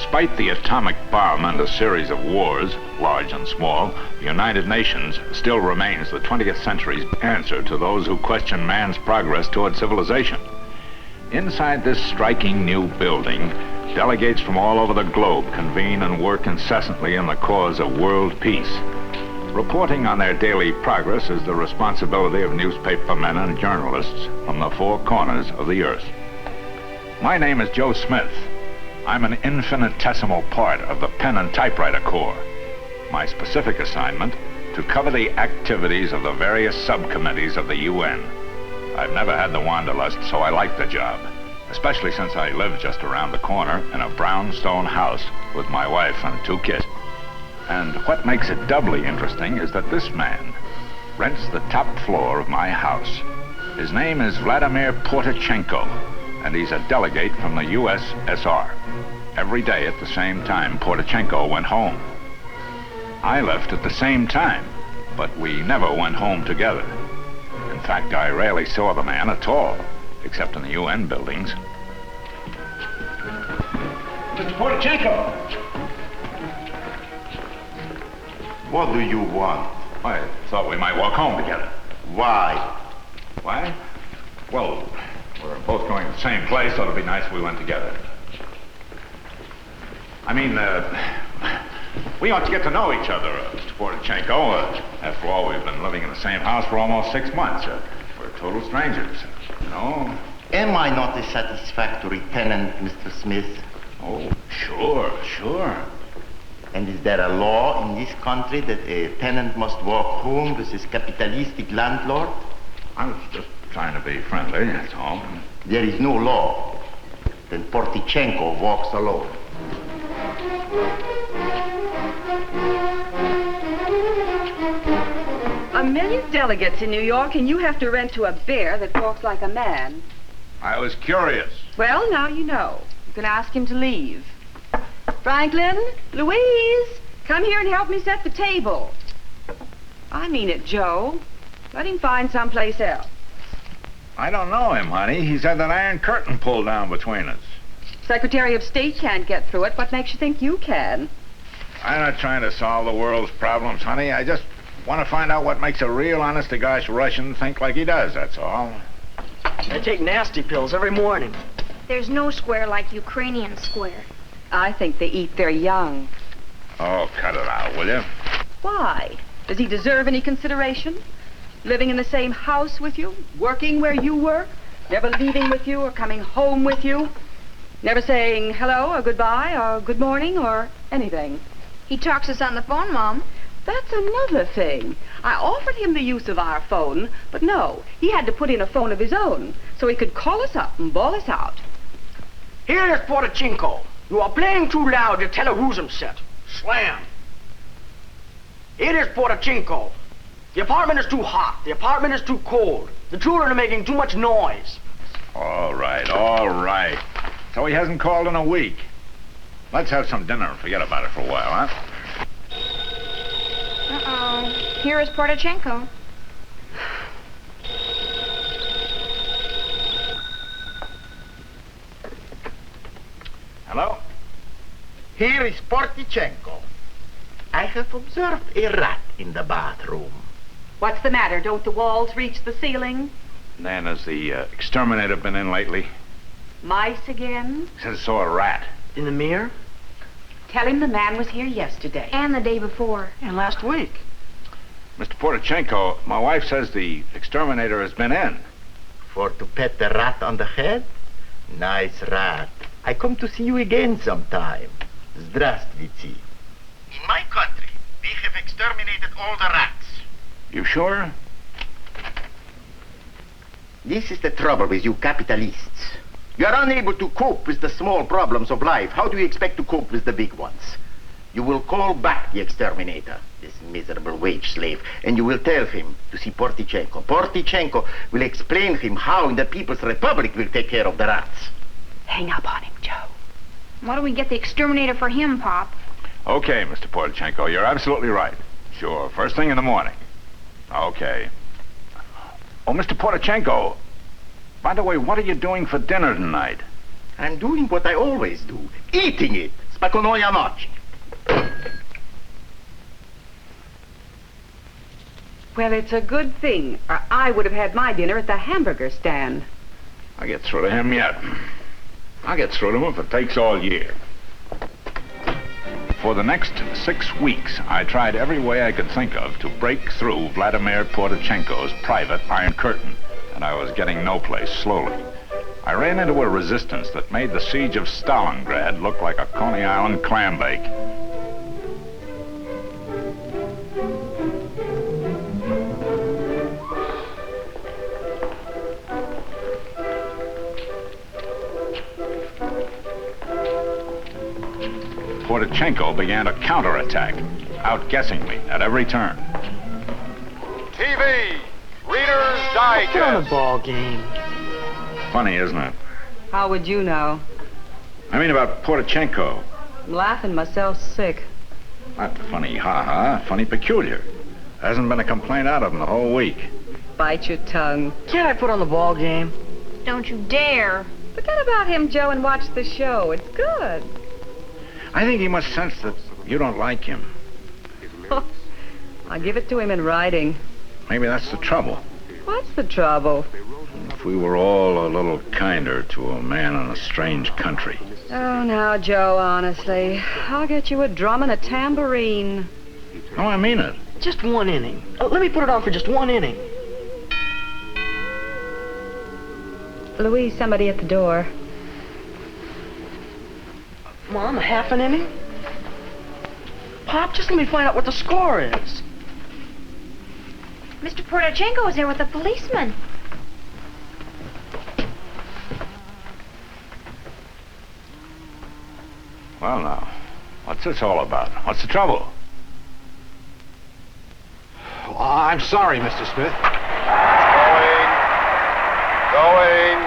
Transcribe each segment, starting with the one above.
Despite the atomic bomb and a series of wars, large and small, the United Nations still remains the 20th century's answer to those who question man's progress toward civilization. Inside this striking new building, delegates from all over the globe convene and work incessantly in the cause of world peace. Reporting on their daily progress is the responsibility of newspapermen and journalists from the four corners of the earth. My name is Joe Smith. I'm an infinitesimal part of the Pen and Typewriter Corps. My specific assignment, to cover the activities of the various subcommittees of the UN. I've never had the wanderlust, so I like the job, especially since I live just around the corner in a brownstone house with my wife and 2 kids. And what makes it doubly interesting is that this man rents the top floor of my house. His name is Vladimir Portachenko, and he's a delegate from the USSR. Every day at the same time, Portachenko went home. I left at the same time, but we never went home together. In fact, I rarely saw the man at all, except in the UN buildings. Mr. Portachenko! What do you want? I thought we might walk home together. Why? Why? Well, we're both going to the same place, so it'd be nice if we went together. I mean, we ought to get to know each other, Mr. Portachenko. After all, we've been living in the same house for almost 6 months. We're total strangers, you know? Am I not a satisfactory tenant, Mr. Smith? Oh, sure. And is there a law in this country that a tenant must walk home with his capitalistic landlord? I was just trying to be friendly, that's all. There is no law. Then Portachenko walks alone. A million delegates in New York, and you have to rent to a bear that walks like a man. I was curious. Well, now you know. You can ask him to leave. Franklin, Louise, come here and help me set the table. I mean it, Joe. Let him find someplace else. I don't know him, honey. He's had that iron curtain pulled down between us. Secretary of State can't get through it. What makes you think you can? I'm not trying to solve the world's problems, honey. I just want to find out what makes a real honest-to-gosh Russian think like he does, that's all. I take nasty pills every morning. There's no square like Ukrainian square. I think they eat their young. Oh, cut it out, will you? Why? Does he deserve any consideration? Living in the same house with you? Working where you work? Never leaving with you or coming home with you? Never saying hello or goodbye or good morning or anything? He talks us on the phone, Mom. That's another thing. I offered him the use of our phone, but no, he had to put in a phone of his own so he could call us up and bawl us out. Here is Portachenko. You are playing too loud. Your television set. Slam. It is Portachenko. The apartment is too hot. The apartment is too cold. The children are making too much noise. All right. So he hasn't called in a week. Let's have some dinner and forget about it for a while, huh? Uh-oh. Here is Portachenko. Hello? Here is Portachenko. I have observed a rat in the bathroom. What's the matter? Don't the walls reach the ceiling? Nan, has the exterminator been in lately? Mice again? Says saw a rat. In the mirror? Tell him the man was here yesterday. And the day before. And last week. Mr. Portachenko, my wife says the exterminator has been in. For to pet the rat on the head? Nice rat. I come to see you again sometime. Здравствуйте. In my country, we have exterminated all the rats. You sure? This is the trouble with you capitalists. You are unable to cope with the small problems of life. How do you expect to cope with the big ones? You will call back the exterminator, this miserable wage slave, and you will tell him to see Portachenko. Portachenko will explain him how in the People's Republic will take care of the rats. Hang up on him, Joe. Why don't we get the exterminator for him, Pop? Okay, Mr. Portachenko, you're absolutely right. Sure, first thing in the morning. Okay. Oh, Mr. Portachenko, by the way, what are you doing for dinner tonight? I'm doing what I always do, eating it. Spokojna noc. Well, it's a good thing, or I would have had my dinner at the hamburger stand. I'll get through to him yet. I'll get through to him if it takes all year. For the next 6 weeks, I tried every way I could think of to break through Vladimir Portachenko's private Iron Curtain, and I was getting no place slowly. I ran into a resistance that made the siege of Stalingrad look like a Coney Island clam bake. Portachenko began a counterattack, outguessing me at every turn. TV, Reader's Digest. Put on the ball game. Funny, isn't it? How would you know? I mean about Portachenko. I'm laughing myself sick. Not funny, ha-ha, funny peculiar. Hasn't been a complaint out of him the whole week. Bite your tongue. Can't I put on the ball game? Don't you dare. Forget about him, Joe, and watch the show. It's good. I think he must sense that you don't like him. I'll give it to him in writing. Maybe that's the trouble. What's the trouble? If we were all a little kinder to a man in a strange country. Oh, now, Joe, honestly. I'll get you a drum and a tambourine. Oh, I mean it. Just one inning. Let me put it on for just one inning. Louise, somebody at the door. Mom, a half an inning? Pop, just let me find out what the score is. Mr. Portachenko is there with a policeman. Well, now, what's this all about? What's the trouble? I'm sorry, Mr. Smith. Going.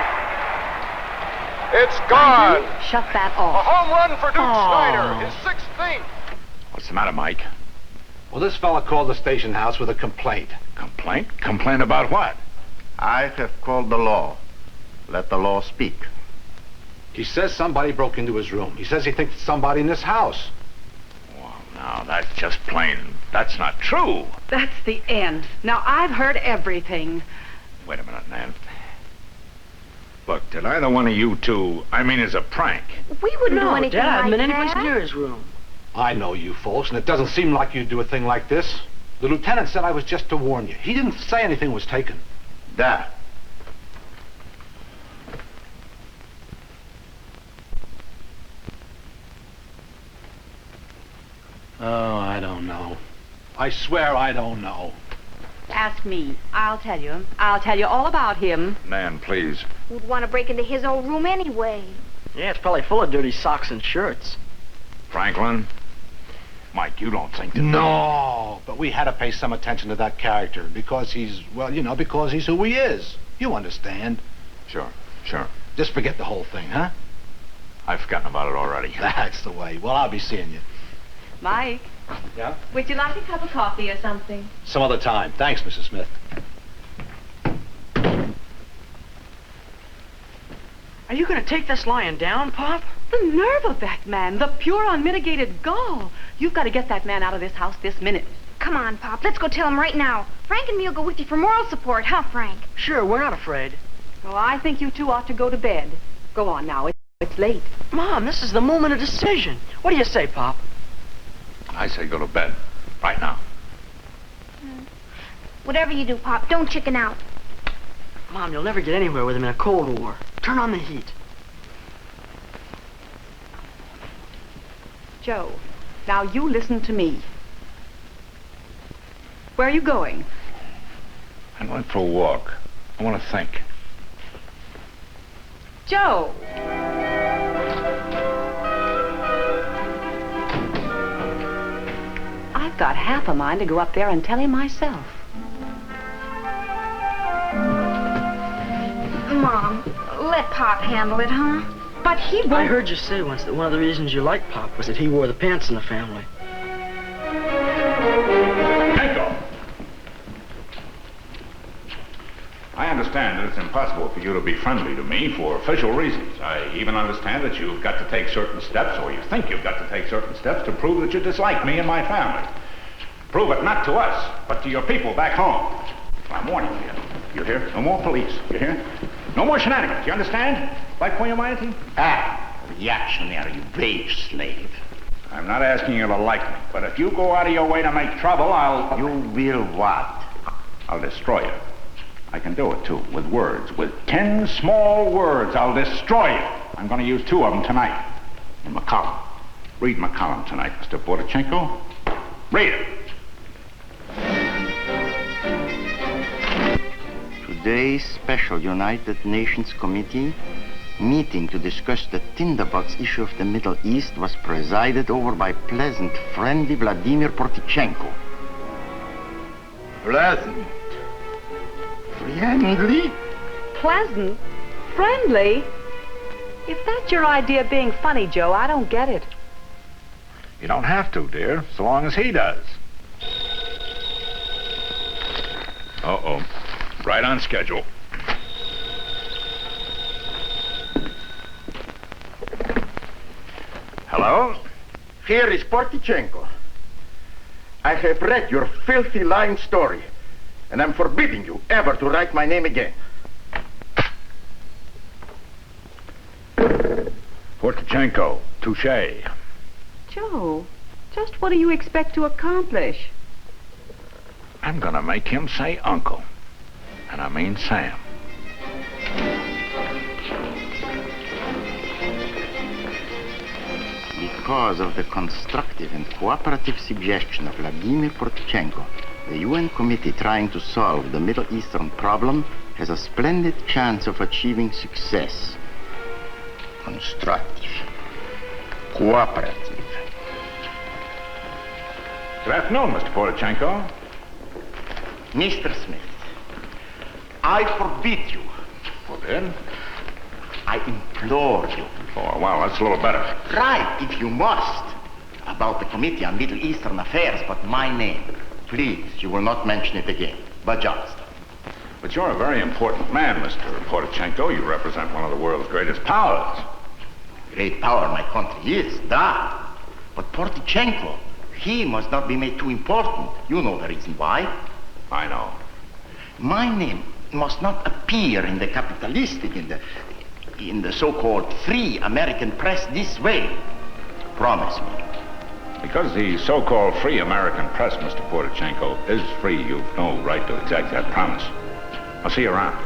It's gone. Shut that A off. home run for Duke Oh. Snyder, his 16th. What's the matter, Mike? Well, this fella called the station house with a complaint. Complaint? Complaint about what? I have called the law. Let the law speak. He says somebody broke into his room. He says he thinks it's somebody in this house. Well, now, that's just plain. That's not true. That's the end. Now, I've heard everything. Wait a minute, Nan. Look, did either one of you two, I mean as a prank? We wouldn't do No, anything Dad, I haven't like been anyplace that. near his room. I know you folks, and it doesn't seem like you'd do a thing like this. The lieutenant said I was just to warn you. He didn't say anything was taken. Da. Oh, I don't know. I swear I don't know. Ask me. I'll tell you. I'll tell you all about him. Nan, please. Who'd want to break into his old room anyway? Yeah, it's probably full of dirty socks and shirts. Franklin? Mike, you don't think that... No, but we had to pay some attention to that character because he's, well, you know, because he's who he is. You understand. Sure, sure. Just forget the whole thing, huh? I've forgotten about it already. That's the way. Well, I'll be seeing you. Mike, Yeah? would you like a cup of coffee or something? Some other time. Thanks, Mrs. Smith. Are you going to take this lying down, Pop? The nerve of that man. The pure, unmitigated gall. You've got to get that man out of this house this minute. Come on, Pop. Let's go tell him right now. Frank and me'll go with you for moral support, huh, Frank? Sure, we're not afraid. Well, I think you two ought to go to bed. Go on now. It's late. Mom, this is the moment of decision. What do you say, Pop? I say go to bed. Right now. Whatever you do, Pop, don't chicken out. Mom, you'll never get anywhere with him in a Cold War. Turn on the heat. Joe, now you listen to me. Where are you going? I went for a walk. I want to think. Joe! I've got half a mind to go up there and tell him myself. Mom, let Pop handle it, huh? But he won't... I heard you say once that one of the reasons you liked Pop was that he wore the pants in the family. Henko! I understand understand that it's impossible for you to be friendly to me for official reasons. I even understand that you've got to take certain steps, or you think you've got to take certain steps to prove that you dislike me and my family. Prove it not to us, but to your people back home. I'm warning you. You hear? No more police. You hear? No more shenanigans. You understand? Like for your mighty? Reactionary wage slave. I'm not asking you to like me, but if you go out of your way to make trouble, I'll... You will what? I'll destroy you. I can do it, too, with words. With 10 small words, I'll destroy you. I'm going to use 2 of them tonight. In my column. Read my column tonight, Mr. Portachenko. Read it. Today's special United Nations Committee meeting to discuss the tinderbox issue of the Middle East was presided over by pleasant, friendly Vladimir Portachenko. Pleasant? Friendly? Pleasant? Friendly? If that's your idea of being funny, Joe, I don't get it. You don't have to, dear, so long as he does. Uh-oh. Right on schedule. Hello? Here is Portachenko. I have read your filthy lying story, and I'm forbidding you ever to write my name again. Portachenko, touche. Joe, just what do you expect to accomplish? I'm gonna make him say uncle. And I mean Sam. Because of the constructive and cooperative suggestion of Vladimir Portachenko, the UN committee trying to solve the Middle Eastern problem has a splendid chance of achieving success. Constructive. Cooperative. Good afternoon, Mr. Portachenko. Mr. Smith, I forbid you. Forbid? I implore you. Oh, well, that's a little better. Write, if you must, about the Committee on Middle Eastern Affairs, but my name. Please, you will not mention it again. But just. But you're a very important man, Mr. Portachenko. You represent one of the world's greatest powers. Great power my country is, da. But Portachenko, he must not be made too important. You know the reason why. I know. My name must not appear in the capitalistic, in the so-called free American press this way. Promise me. Because the so-called free American press, Mr. Portachenko, is free, you've no right to exact that promise. I'll see you around.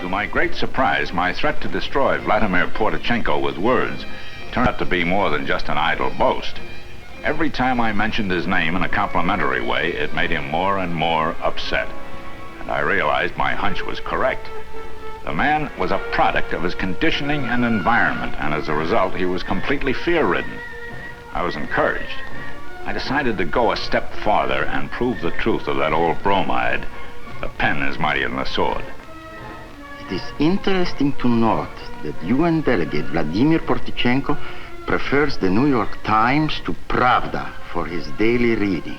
To my great surprise, my threat to destroy Vladimir Portachenko with words turned out to be more than just an idle boast. Every time I mentioned his name in a complimentary way, it made him more and more upset. And I realized my hunch was correct. The man was a product of his conditioning and environment, and as a result, he was completely fear-ridden. I was encouraged. I decided to go a step farther and prove the truth of that old bromide. The pen is mightier than the sword. It is interesting to note that UN delegate Vladimir Portachenko prefers the New York Times to Pravda for his daily reading.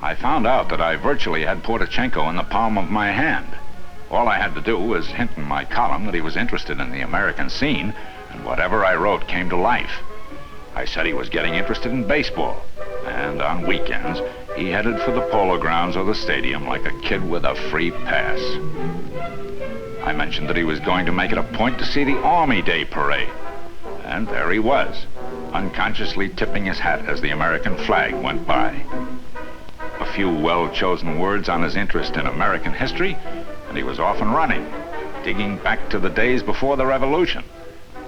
I found out that I virtually had Portachenko in the palm of my hand. All I had to do was hint in my column that he was interested in the American scene, and whatever I wrote came to life. I said he was getting interested in baseball, and on weekends, he headed for the polo grounds or the stadium like a kid with a free pass. I mentioned that he was going to make it a point to see the Army Day parade, and there he was, unconsciously tipping his hat as the American flag went by. A few well-chosen words on his interest in American history, and he was off and running, digging back to the days before the Revolution.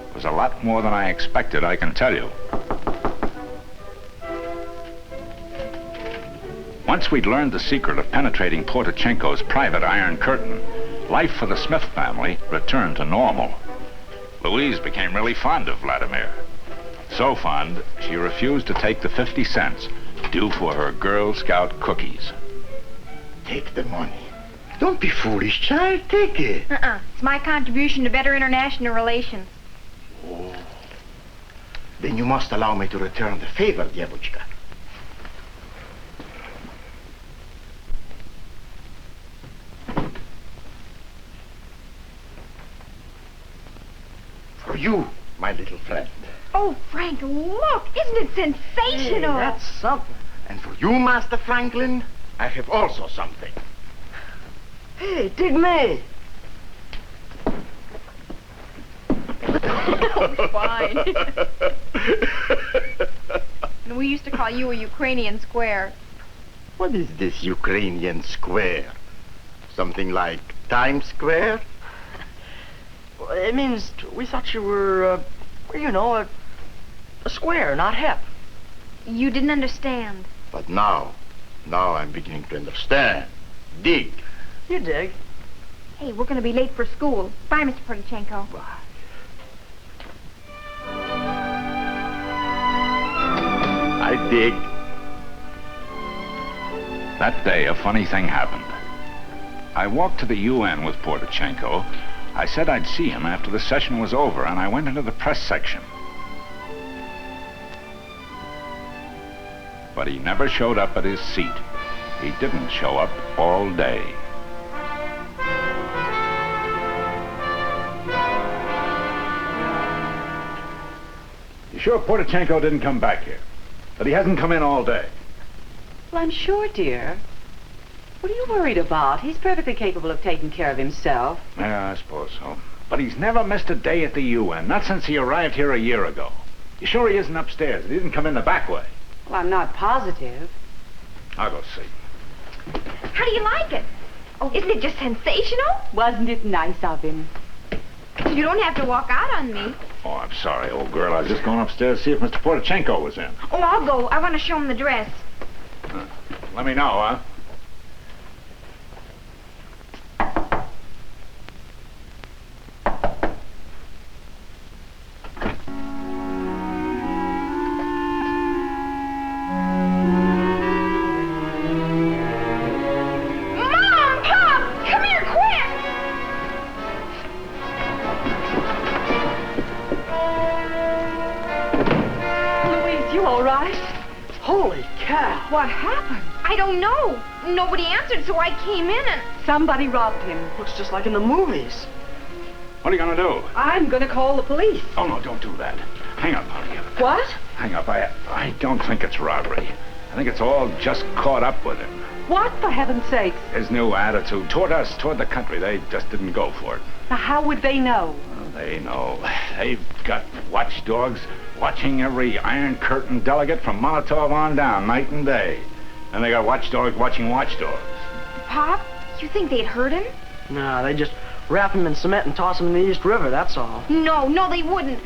It was a lot more than I expected, I can tell you. Once we'd learned the secret of penetrating Portachenko's private Iron Curtain, life for the Smith family returned to normal. Louise became really fond of Vladimir. So fond, she refused to take the 50 cents due for her Girl Scout cookies. Take the money. Don't be foolish, child. Take it. It's my contribution to better international relations. Oh. Then you must allow me to return the favor, Dievuchka. For you, my little friend. Oh, Frank, look! Isn't it sensational? Hey, that's something. And for you, Master Franklin, I have also something. Hey, dig me. Fine. We used to call you a Ukrainian square. What is this Ukrainian square? Something like Times Square? Well, it means we thought you were, well, you know, a square, not hep. You didn't understand. But now I'm beginning to understand. Dig. You dig. Hey, we're going to be late for school. Bye, Mr. Prodyachenko. Bye. I dig. That day, a funny thing happened. I walked to the UN with Prodyachenko. I said I'd see him after the session was over, and I went into the press section. But he never showed up at his seat. He didn't show up all day. You sure Prodyachenko didn't come back here? But he hasn't come in all day. Well, I'm sure, dear. What are you worried about? He's perfectly capable of taking care of himself. Yeah, I suppose so. But he's never missed a day at the UN, not since he arrived here a year ago. You sure he isn't upstairs? He didn't come in the back way. Well, I'm not positive. I'll go see. How do you like it? Oh, isn't it just sensational? Wasn't it nice of him? You don't have to walk out on me. Oh, I'm sorry, old girl. I was just going upstairs to see if Mr. Prodyachenko was in. Oh, I'll go. I want to show him the dress. Let me know, huh? Mom! Pop! Come here, quick! Louise, you all right? Holy cow. What happened? I don't know. Nobody answered, so I came in and... Somebody robbed him. Looks just like in the movies. What are you going to do? I'm going to call the police. Oh, no, don't do that. Hang up, honey. What? Hang up. I don't think it's robbery. I think it's all just caught up with him. What, for heaven's sake? His new attitude toward us, toward the country, they just didn't go for it. Now, how would they know? Well, they know. They've got watchdogs watching every Iron Curtain delegate from Molotov on down, night and day. And they got watchdogs watching watchdogs. Pop, you think they'd hurt him? Nah, they just wrap him in cement and toss him in the East River, that's all. No, they wouldn't.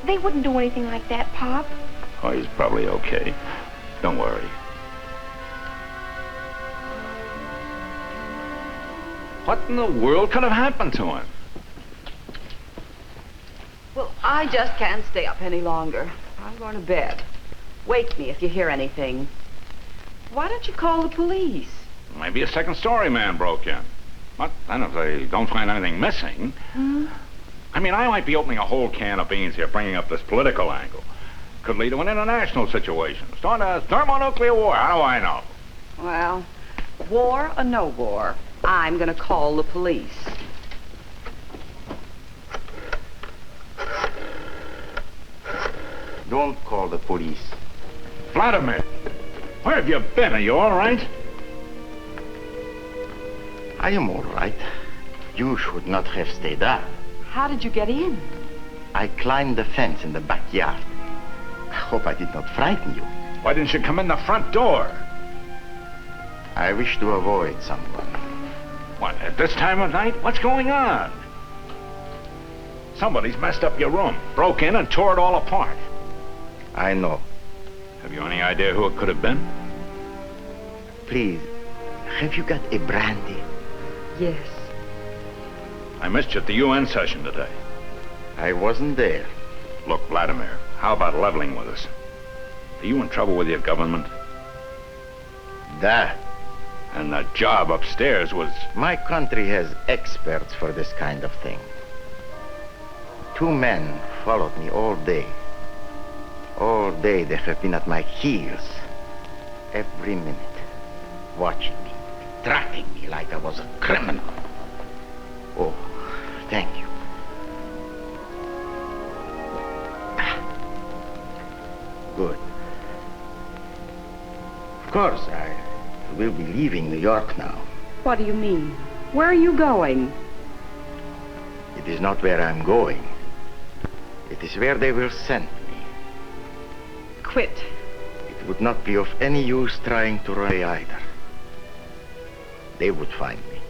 They wouldn't do anything like that, Pop. Oh, he's probably okay. Don't worry. What in the world could have happened to him? Well, I just can't stay up any longer. I'm going to bed. Wake me if you hear anything. Why don't you call the police? Maybe a second-story man broke in. But then if they don't find anything missing... I mean, I might be opening a whole can of beans here, bringing up this political angle. Could lead to an international situation. Start a thermonuclear war. How do I know? Well, war or no war, I'm going to call the police. Don't call the police. Vladimir, where have you been? Are you all right? I am all right. You should not have stayed up. How did you get in? I climbed the fence in the backyard. I hope I did not frighten you. Why didn't you come in the front door? I wish to avoid someone. What, at this time of night? What's going on? Somebody's messed up your room, broke in and tore it all apart. I know. Have you any idea who it could have been? Please, have you got a brandy? Yes. I missed you at the UN session today. I wasn't there. Look, Vladimir, how about leveling with us? Are you in trouble with your government? That. And the job upstairs was... My country has experts for this kind of thing. 2 men followed me all day. All day they have been at my heels. Every minute. Watching me. Tracking me like I was a criminal. Oh, thank you. Good. Of course, I will be leaving New York now. What do you mean? Where are you going? It is not where I'm going. It is where they will send me. Quit. It would not be of any use trying to run away either. They would find me.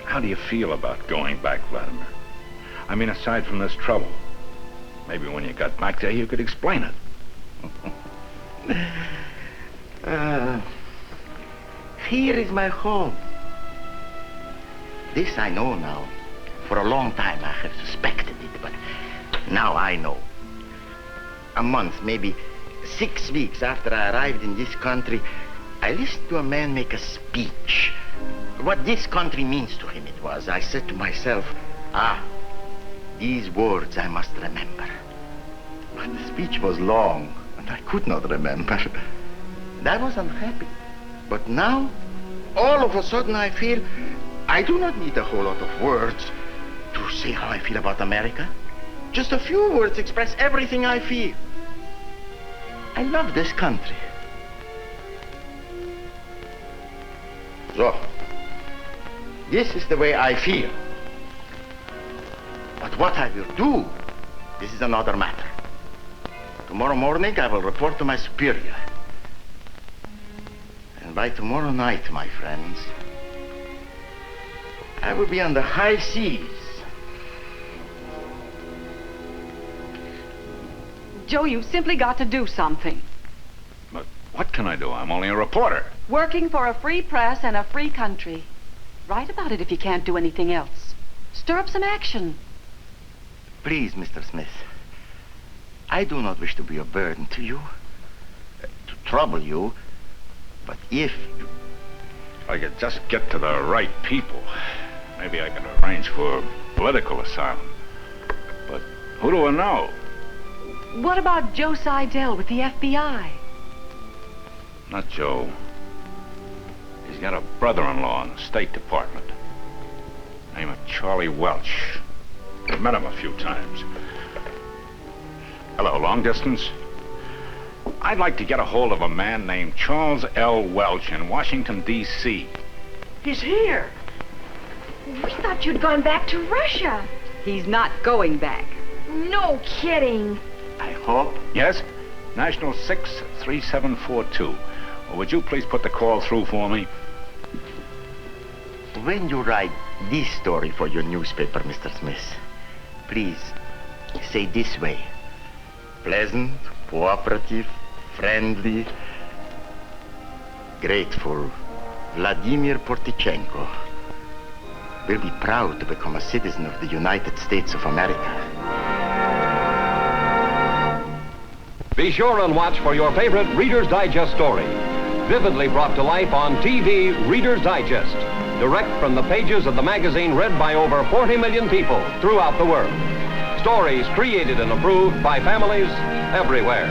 How do you feel about going back, Vladimir? I mean, aside from this trouble. Maybe when you got back there, you could explain it. Here is my home. This I know now. For a long time I have suspected it, but now I know. A month, maybe 6 weeks after I arrived in this country, I listened to a man make a speech. What this country means to him it was. I said to myself, these words I must remember. But the speech was long, and I could not remember. And I was unhappy. But now, all of a sudden I feel I do not need a whole lot of words to say how I feel about America. Just a few words express everything I feel. I love this country. So, this is the way I feel. But what I will do, this is another matter. Tomorrow morning I will report to my superior. And by tomorrow night, my friends, I will be on the high seas. Joe, you've simply got to do something. But what can I do? I'm only a reporter. Working for a free press and a free country. Write about it if you can't do anything else. Stir up some action. Please, Mr. Smith. I do not wish to be a burden to you, to trouble you, but if you... If I could just get to the right people, maybe I could arrange for political asylum. But who do I know? What about Joe Seidel with the FBI? Not Joe. He's got a brother-in-law in the State Department. Name of Charlie Welch. I've met him a few times. Hello, long distance? I'd like to get a hold of a man named Charles L. Welch in Washington, D.C. He's here. We thought you'd gone back to Russia. He's not going back. No kidding. I hope... Yes? National 63742. Well, would you please put the call through for me? When you write this story for your newspaper, Mr. Smith, please say this way. Pleasant, cooperative, friendly, grateful, Vladimir Portichenko will be proud to become a citizen of the United States of America. Be sure and watch for your favorite Reader's Digest story. Vividly brought to life on TV, Reader's Digest. Direct from the pages of the magazine read by over 40 million people throughout the world. Stories created and approved by families everywhere.